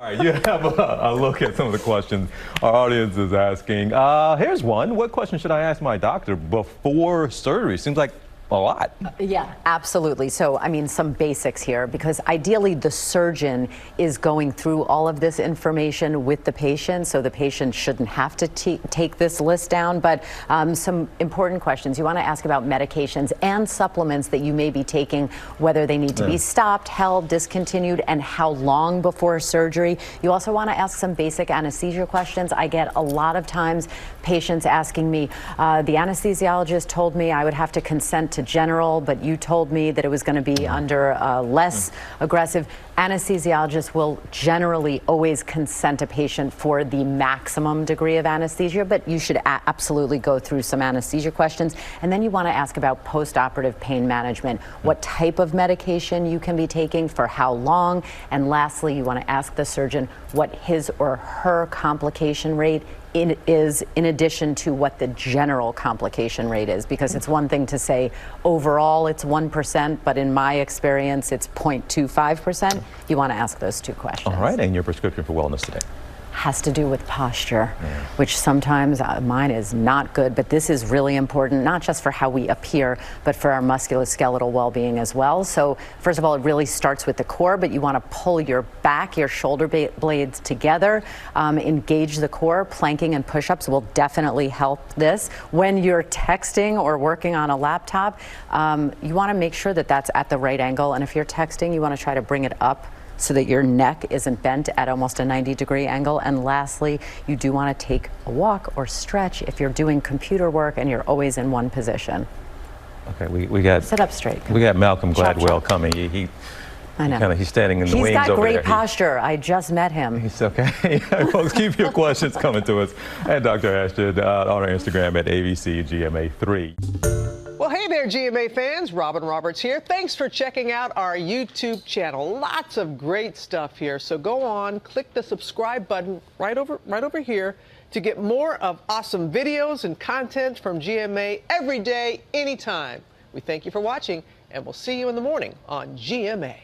All right, you have a look at some of the questions our audience is asking. Here's one. What question should I ask my doctor before surgery? Seems like a lot. Yeah, absolutely. So, I mean, some basics here, because ideally the surgeon is going through all of this information with the patient, so the patient shouldn't have to take this list down. But some important questions. You want to ask about medications and supplements that you may be taking, whether they need to be stopped, held, discontinued, and how long before surgery. You also want to ask some basic anesthesia questions. I get a lot of times patients asking me, the anesthesiologist told me I would have to consent to general, but you told me that it was going to be under less aggressive. Anesthesiologists will generally always consent a patient for the maximum degree of anesthesia, but you should absolutely go through some anesthesia questions. And then you want to ask about post-operative pain management, what type of medication you can be taking for how long. And lastly, you want to ask the surgeon what his or her complication rate is, in addition to what the general complication rate is, because it's one thing to say overall it's 1%, but in my experience it's 0.25%. You want to ask those two questions. All right, and your prescription for wellness today? Has to do with posture, which sometimes mine is not good, but this is really important, not just for how we appear, but for our musculoskeletal well-being as well. So first of all, it really starts with the core, but you want to pull your back, your shoulder blades together, engage the core. Planking and push-ups will definitely help this. When you're texting or working on a laptop, you want to make sure that that's at the right angle, and if you're texting, you want to try to bring it up so that your neck isn't bent at almost a 90-degree angle. And lastly, you do want to take a walk or stretch if you're doing computer work and you're always in one position. Okay, we got sit up straight. We got Malcolm Gladwell coming. I know. He's standing in the wings over there. He's got great posture. I just met him. He's okay. Folks, keep your questions coming to us at Dr. Ashton on our Instagram at ABCGMA3. Well, hey there, GMA fans. Robin Roberts here. Thanks for checking out our YouTube channel. Lots of great stuff here. So go on, click the subscribe button right over here to get more of awesome videos and content from GMA every day, anytime. We thank you for watching, and we'll see you in the morning on GMA.